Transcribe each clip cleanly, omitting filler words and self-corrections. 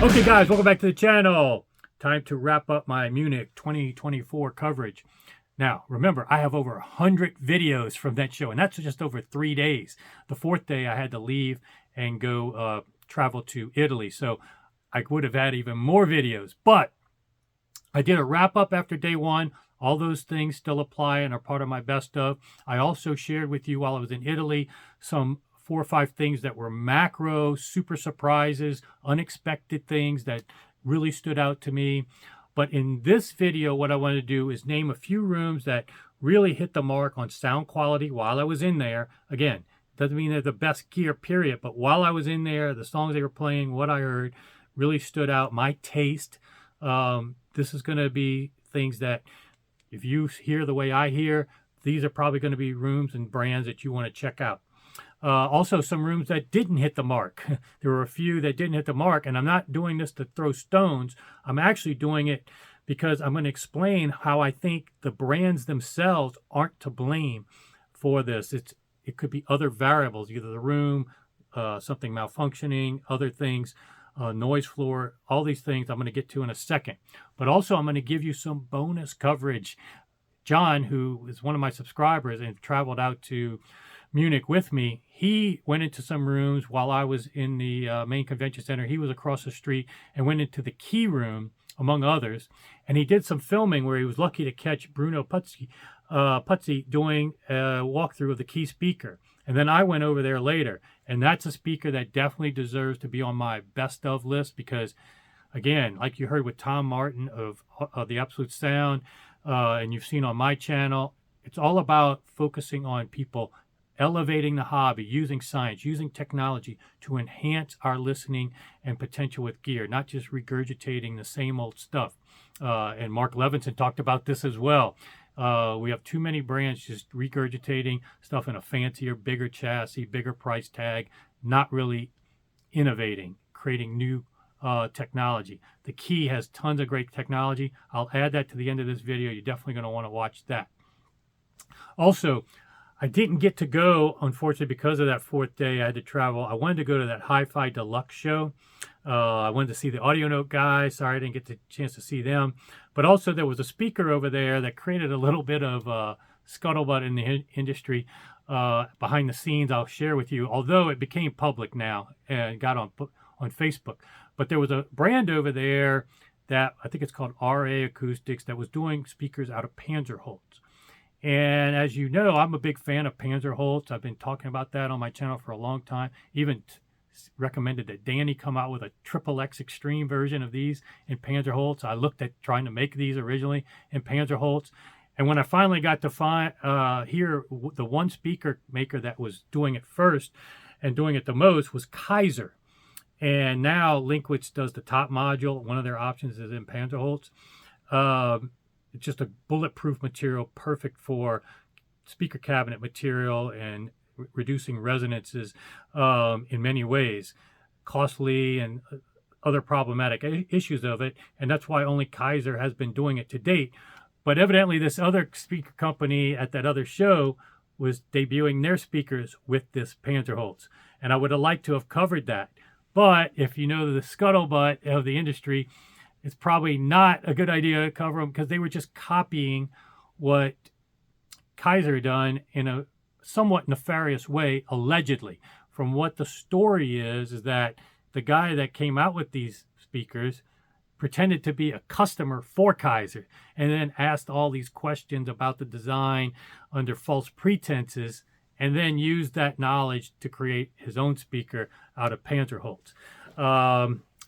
Okay guys, welcome back to the channel. Time to wrap up my Munich 2024 coverage. Now, remember, I have over 100 videos from that show, and that's just over 3 days. The fourth day, I had to leave and go travel to Italy, so I would have had even more videos. But I did a wrap-up after day one. All those things still apply and are part of my best of. I also shared with you while I was in Italy some 4 or 5 things that were macro, super surprises, unexpected things that really stood out to me. But in this video, what I want to do is name a few rooms that really hit the mark on sound quality while I was in there. Again, doesn't mean they're the best gear, period. But while I was in there, the songs they were playing, what I heard, really stood out. My taste. This is going to be things that, if you hear the way I hear, these are probably going to be rooms and brands that you want to check out. Also, some rooms that didn't hit the mark. There were a few that didn't hit the mark, and I'm not doing this to throw stones. I'm actually doing it because I'm going to explain how I think the brands themselves aren't to blame for this. It could be other variables, either the room, something malfunctioning, other things, noise floor, all these things I'm going to get to in a second. But also, I'm going to give you some bonus coverage. John, who is one of my subscribers and traveled out to Munich with me, he went into some rooms while I was in the main convention center. He was across the street and went into the key room, among others, and he did some filming where he was lucky to catch Bruno Puzzi doing a walkthrough of the key speaker. And then I went over there later, and that's a speaker that definitely deserves to be on my best of list because, again, like you heard with Tom Martin of the Absolute Sound, and you've seen on my channel, it's all about focusing on people elevating the hobby, using science, using technology to enhance our listening and potential with gear, not just regurgitating the same old stuff. And Mark Levinson talked about this as well. We have too many brands just regurgitating stuff in a fancier, bigger chassis, bigger price tag, not really innovating, creating new technology. The Key has tons of great technology. I'll add that to the end of this video. You're definitely going to want to watch that. Also, I didn't get to go, unfortunately, because of that fourth day. I had to travel. I wanted to go to that Hi-Fi Deluxe show. I wanted to see the Audio Note guys. Sorry I didn't get the chance to see them. But also there was a speaker over there that created a little bit of scuttlebutt in the industry behind the scenes. I'll share with you, although it became public now and got on Facebook. But there was a brand over there that I think it's called RA Acoustics that was doing speakers out of Panzerholz. And as you know, I'm a big fan of Panzerholz. I've been talking about that on my channel for a long time. Even recommended that Danny come out with a XXX Extreme version of these in Panzerholz. I looked at trying to make these originally in Panzerholz. And when I finally got to hear the one speaker maker that was doing it first and doing it the most was Kaiser. And now Linkwitz does the top module. One of their options is in Panzerholz. It's just a bulletproof material, perfect for speaker cabinet material and reducing resonances in many ways, costly and other problematic issues of it. And that's why only Kaiser has been doing it to date. But evidently this other speaker company at that other show was debuting their speakers with this Panzerholz. And I would have liked to have covered that. But if you know the scuttlebutt of the industry, it's probably not a good idea to cover them because they were just copying what Kaiser done in a somewhat nefarious way, allegedly. From what the story is that the guy that came out with these speakers pretended to be a customer for Kaiser and then asked all these questions about the design under false pretenses and then used that knowledge to create his own speaker out of Panzerholz.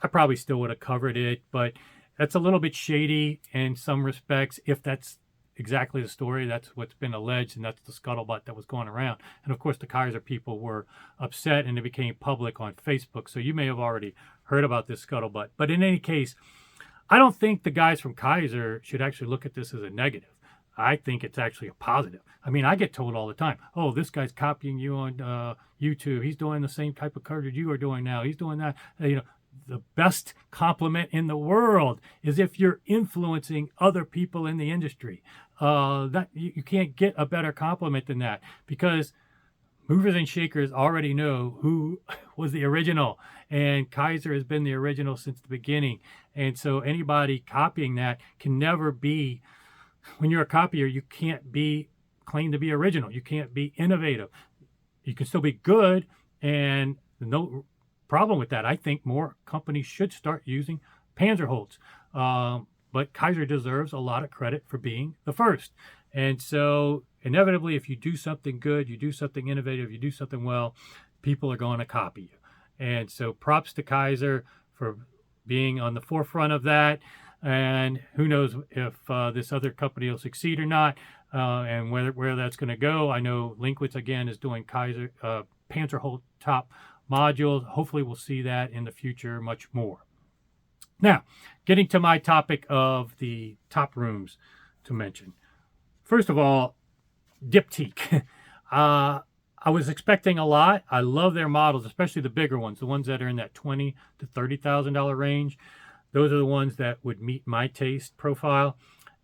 I probably still would have covered it, but that's a little bit shady in some respects. If that's exactly the story, that's what's been alleged, and that's the scuttlebutt that was going around. And of course, the Kaiser people were upset, and it became public on Facebook. So you may have already heard about this scuttlebutt. But in any case, I don't think the guys from Kaiser should actually look at this as a negative. I think it's actually a positive. I mean, I get told all the time, oh, this guy's copying you on YouTube. He's doing the same type of coverage you are doing now. He's doing that. You know, the best compliment in the world is if you're influencing other people in the industry. That you can't get a better compliment than that, because movers and shakers already know who was the original, and Kaiser has been the original since the beginning. And so anybody copying that can never be, when you're a copier, you can't be claimed to be original. You can't be innovative. You can still be good, and no problem with that. I think more companies should start using Panzerholz. But Kaiser deserves a lot of credit for being the first. And so inevitably, if you do something good, you do something innovative, you do something well, people are going to copy you. And so props to Kaiser for being on the forefront of that. And who knows if this other company will succeed or not, and where that's going to go. I know Linkwitz, again, is doing Kaiser Panzerholz top modules. Hopefully we'll see that in the future much more. Now, getting to my topic of the top rooms to mention. First of all, Diptyque. I was expecting a lot. I love their models, especially the bigger ones, the ones that are in that $20,000 to $30,000 range. Those are the ones that would meet my taste profile.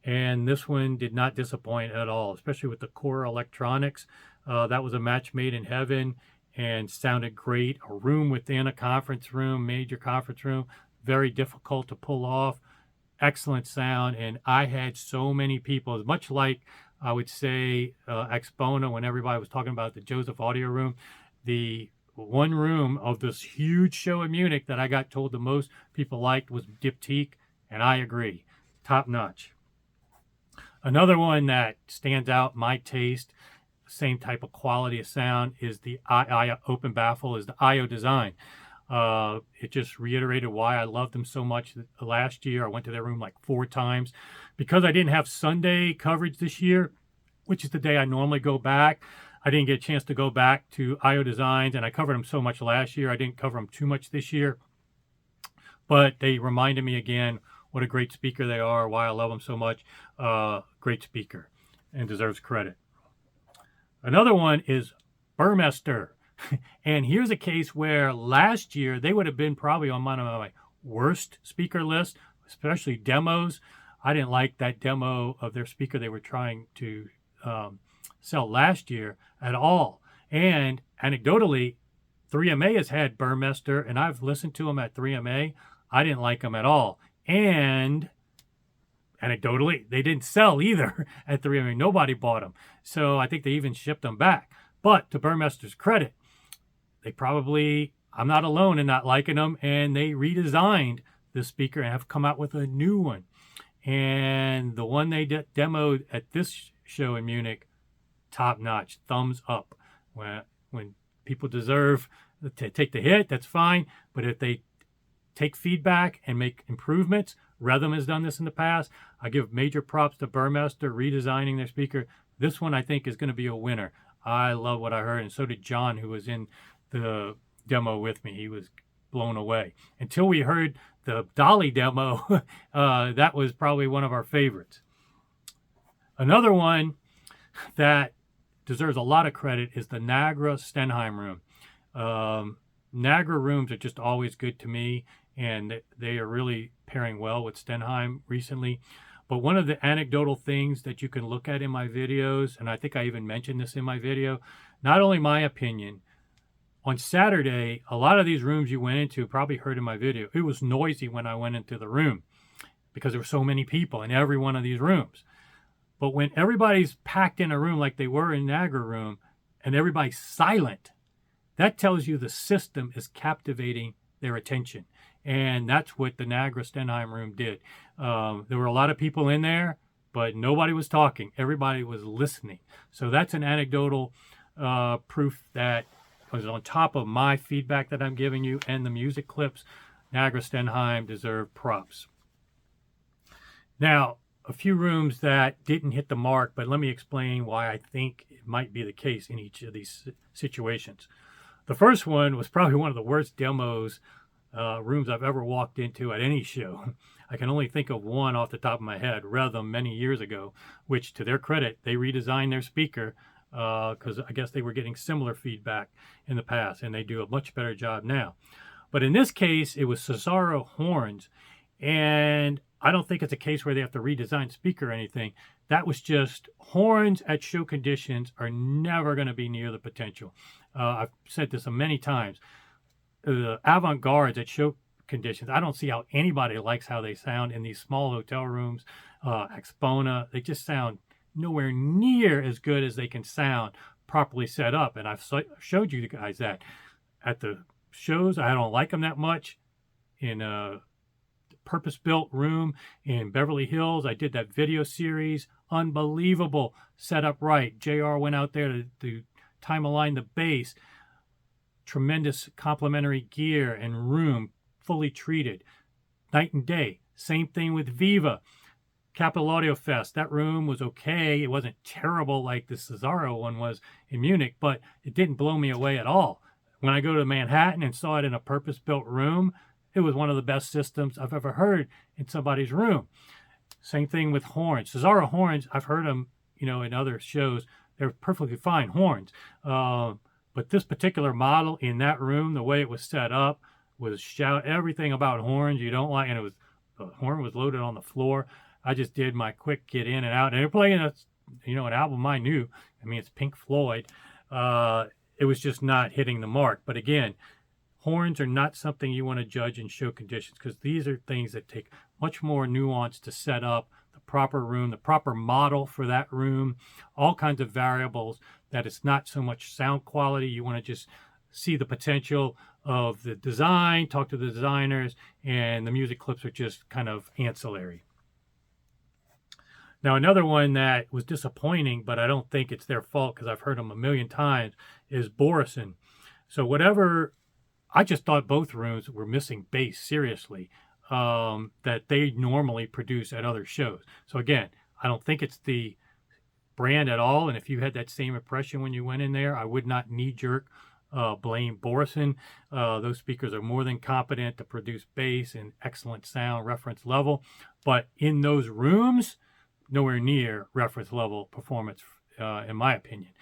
And this one did not disappoint at all, especially with the Kora electronics. That was a match made in heaven and sounded great. A room within a conference room, major conference room, very difficult to pull off. Excellent sound. And I had so many people, much like I would say Exponent when everybody was talking about the Joseph audio room. The one room of this huge show in Munich that I got told the most people liked was Diptyque, and I agree. Top notch. Another one that stands out, my taste, same type of quality of sound, is the open baffle, is the IO design. It just reiterated why I loved them so much. Last year, I went to their room like 4 times. Because I didn't have Sunday coverage this year, which is the day I normally go back, I didn't get a chance to go back to IO Designs, and I covered them so much last year. I didn't cover them too much this year. But they reminded me again what a great speaker they are, why I love them so much. Great speaker and deserves credit. Another one is Burmester. And here's a case where last year they would have been probably on one of my worst speaker lists, especially demos. I didn't like that demo of their speaker they were trying to sell last year at all. And anecdotally, 3MA has had Burmester, and I've listened to them at 3MA. I didn't like them at all. And anecdotally, they didn't sell either at 3MA. Nobody bought them. So I think they even shipped them back. But to Burmester's credit, they probably, I'm not alone in not liking them, and they redesigned the speaker and have come out with a new one. And the one they demoed at this show in Munich, top notch, thumbs up. When people deserve to take the hit, that's fine. But if they take feedback and make improvements, Rhythm has done this in the past. I give major props to Burmester redesigning their speaker. This one I think is going to be a winner. I love what I heard, and so did John, who was in the demo with me. He was blown away. Until we heard the Dolly demo, that was probably one of our favorites. Another one that deserves a lot of credit is the Nagra Stenheim room. Nagra rooms are just always good to me, and they are really pairing well with Stenheim recently. But one of the anecdotal things that you can look at in my videos, and I think I even mentioned this in my video, not only my opinion, on Saturday, a lot of these rooms you went into, probably heard in my video, it was noisy when I went into the room because there were so many people in every one of these rooms. But when everybody's packed in a room like they were in Nagra room and everybody's silent, that tells you the system is captivating their attention. And that's what the Nagra Stenheim room did. There were a lot of people in there, but nobody was talking. Everybody was listening. So that's an anecdotal proof that was on top of my feedback that I'm giving you and the music clips. Nagra Stenheim deserve props. Now, a few rooms that didn't hit the mark, but let me explain why I think it might be the case in each of these situations. The first one was probably one of the worst demos rooms I've ever walked into at any show. I can only think of one off the top of my head, Rhythm, many years ago, which to their credit, they redesigned their speaker because I guess they were getting similar feedback in the past, and they do a much better job now. But in this case, it was Cesaro horns, and I don't think it's a case where they have to redesign speaker or anything. that was just horns at show conditions are never going to be near the potential. I've said this many times. The avant-gardes at show conditions, I don't see how anybody likes how they sound in these small hotel rooms. Expona, they just sound nowhere near as good as they can sound properly set up. And I've showed you guys that at the shows. I don't like them that much. In a purpose-built room in Beverly Hills, I did that video series. Unbelievable, set up right. JR went out there to time align the bass. Tremendous complementary gear and room, fully treated. Night and day. Same thing with Viva. Capital Audio Fest, that room was okay. It wasn't terrible like the Cesaro one was in Munich, but it didn't blow me away at all. When I go to Manhattan and saw it in a purpose-built room, it was one of the best systems I've ever heard in somebody's room. Same thing with horns. Cesaro horns, I've heard them, in other shows. They're perfectly fine horns. But this particular model in that room, the way it was set up, was shout everything about horns you don't like, and the horn was loaded on the floor. I just did my quick get in and out, and they're playing an album I knew. I mean, it's Pink Floyd. It was just not hitting the mark. But again, horns are not something you want to judge in show conditions, because these are things that take much more nuance to set up the proper room, the proper model for that room, all kinds of variables, that it's not so much sound quality. You want to just see the potential of the design, talk to the designers, and the music clips are just kind of ancillary. Now, another one that was disappointing, but I don't think it's their fault because I've heard them a million times, is Borison. So I just thought both rooms were missing bass, seriously, that they normally produce at other shows. So again, I don't think it's the brand at all. And if you had that same impression when you went in there, I would not knee-jerk blame Borison. Those speakers are more than competent to produce bass and excellent sound reference level. But in those rooms, nowhere near reference level performance, in my opinion.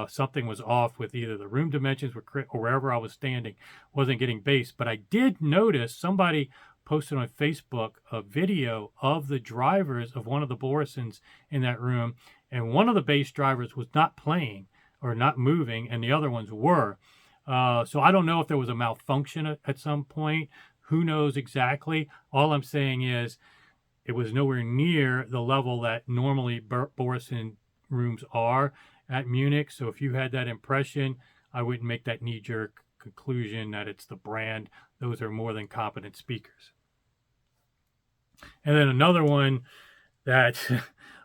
Something was off with either the room dimensions or wherever I was standing wasn't getting bass. But I did notice somebody posted on Facebook a video of the drivers of one of the Borisons in that room, and one of the bass drivers was not playing or not moving, and the other ones were. So I don't know if there was a malfunction at some point. Who knows exactly? All I'm saying is, it was nowhere near the level that normally Borison rooms are at Munich. So if you had that impression, I wouldn't make that knee-jerk conclusion that it's the brand. Those are more than competent speakers. And then another one that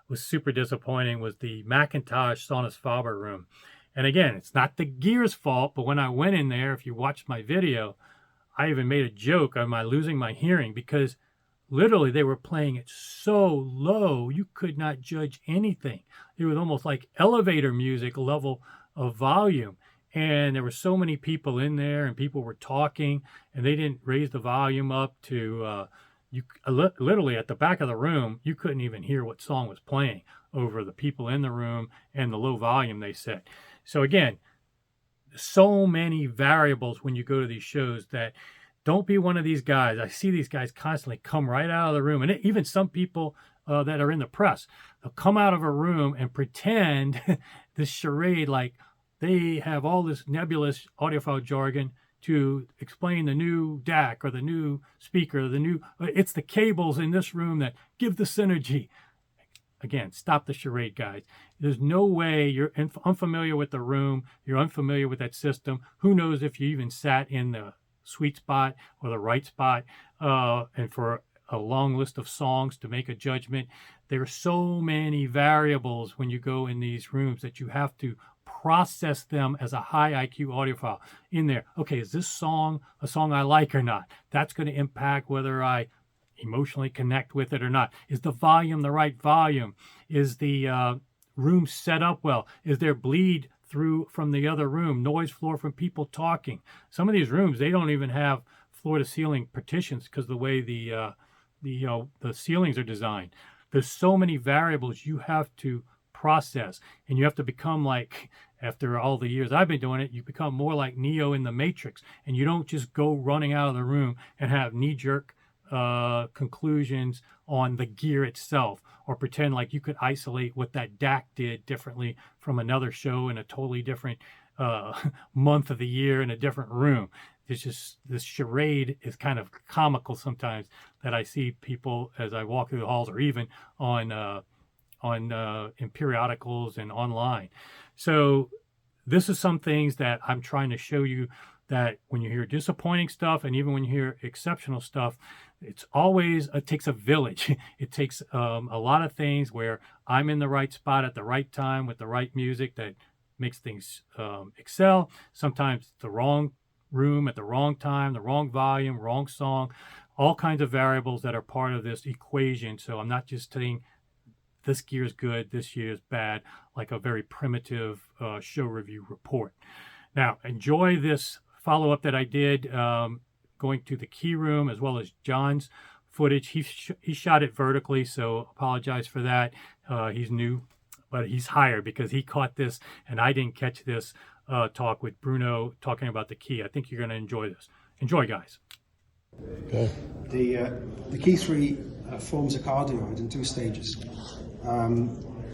was super disappointing was the Macintosh Sonus Faber room. And again, it's not the gear's fault, but when I went in there, if you watched my video, I even made a joke of my losing my hearing, because literally, they were playing it so low, you could not judge anything. It was almost like elevator music level of volume. And there were so many people in there, and people were talking, and they didn't raise the volume up to, literally at the back of the room, you couldn't even hear what song was playing over the people in the room and the low volume they set. So again, so many variables when you go to these shows that don't be one of these guys. I see these guys constantly come right out of the room. And even some people that are in the press, they'll come out of a room and pretend this charade like they have all this nebulous audiophile jargon to explain the new DAC or the new speaker, it's the cables in this room that give the synergy. Again, stop the charade, guys. There's no way. You're unfamiliar with the room. You're unfamiliar with that system. Who knows if you even sat in the sweet spot or the right spot, and for a long list of songs to make a judgment. There are so many variables when you go in these rooms that you have to process them as a high IQ audiophile in there. Okay, is this song a song I like or not? That's going to impact whether I emotionally connect with it or not. Is the volume the right volume? Is the room set up well? Is there bleed through from the other room, noise floor from people talking? Some of these rooms, they don't even have floor to ceiling partitions because the way the ceilings are designed. There's so many variables you have to process, and you have to become like, after all the years I've been doing it, you become more like Neo in the Matrix, and you don't just go running out of the room and have knee-jerk conclusions on the gear itself, or pretend like you could isolate what that DAC did differently from another show in a totally different month of the year in a different room. It's just, this charade is kind of comical sometimes, that I see people as I walk through the halls, or even in periodicals and online. So this is some things that I'm trying to show you, that when you hear disappointing stuff, and even when you hear exceptional stuff, it takes a village. It takes a lot of things where I'm in the right spot at the right time with the right music that makes things excel. Sometimes the wrong room at the wrong time, the wrong volume, wrong song, all kinds of variables that are part of this equation. So I'm not just saying this gear is good, this gear is bad, like a very primitive show review report. Now, enjoy this follow-up that I did, going to the key room, as well as John's footage. He shot it vertically, so apologize for that. He's new, but he's hired because he caught this, and I didn't catch this talk with Bruno talking about the key. I think you're going to enjoy this. Enjoy, guys. Okay. The key 3 forms a cardioid in 2 stages.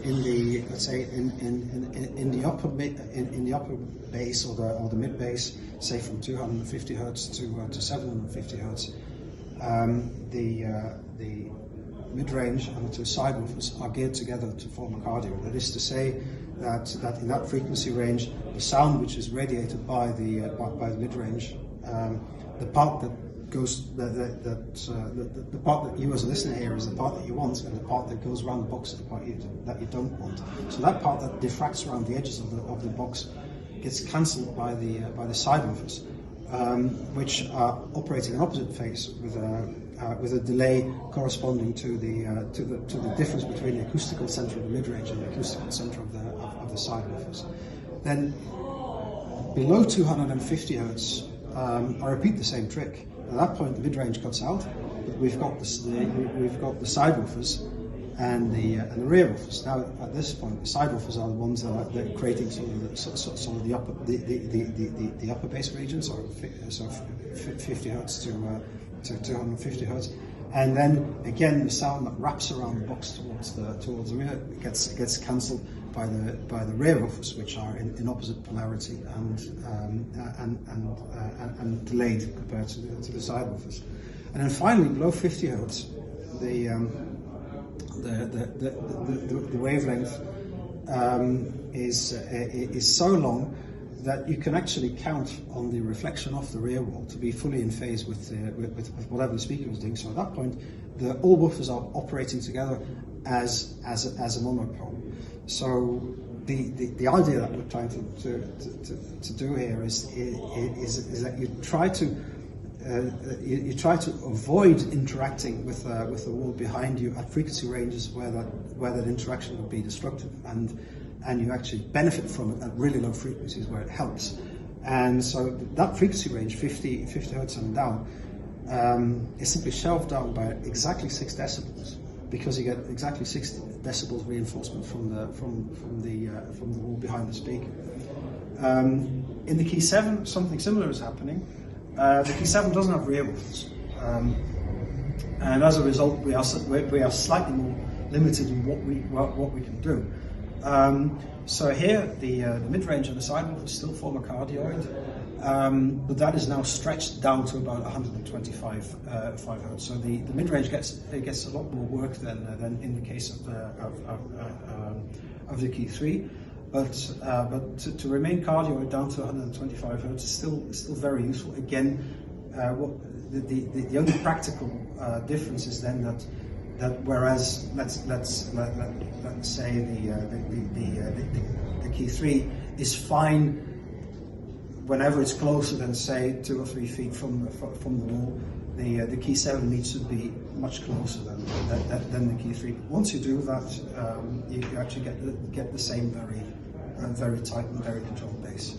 In the, let's say, in the upper bass, or the mid bass, say from 250 hertz to 750 hertz, the mid range and the 2 subwoofers are geared together to form a cardioid. That is to say that in that frequency range, the sound which is radiated by the mid range, the part that goes, the part that you as a listener hear is the part that you want, and the part that goes around the box is the part that you don't want. So that part that diffracts around the edges of the box gets cancelled by the subwoofers, which are operating in opposite phase with a delay corresponding to the difference between the acoustical center of the mid range and the acoustical center of the subwoofers. Then below 250 hertz, I repeat the same trick. At that point, the mid-range cuts out, but we've got the subwoofers and the rear woofers. Now, at this point, the subwoofers are the ones that are creating sort of the upper bass region, so 50 hertz to 250 hertz, and then again the sound that wraps around the box towards the rear gets cancelled by the rear woofers, which are in opposite polarity and delayed compared to the subwoofers. And then finally, below 50 hertz, the wavelength is so long that you can actually count on the reflection off the rear wall to be fully in phase with whatever the speaker is doing. So at that point, all woofers are operating together as a monopole. So the idea that we're trying to do here is that you try to avoid interacting with the wall behind you at frequency ranges where that interaction would be destructive, and you actually benefit from it at really low frequencies where it helps. And so that frequency range, 50 hertz and down, is simply shelved down by exactly 6 decibels, because you get exactly 6 decibels reinforcement from the wall behind the speaker. In the key 7, something similar is happening. The key 7 doesn't have rear woofers, and as a result, we are slightly more limited in what we can do. So here, the mid-range and the subwoofers still form a cardioid, but that is now stretched down to about 125 hertz. So the mid-range gets a lot more work than in the case of the key 3. But to remain cardioid down to 125 hertz is still very useful. Again, the only practical difference is then that whereas let's say the key 3 is fine whenever it's closer than say 2 or 3 feet from the wall, the key 7 needs to be much closer than the key 3. But once you do that, you actually get the same very tight and very controlled bass.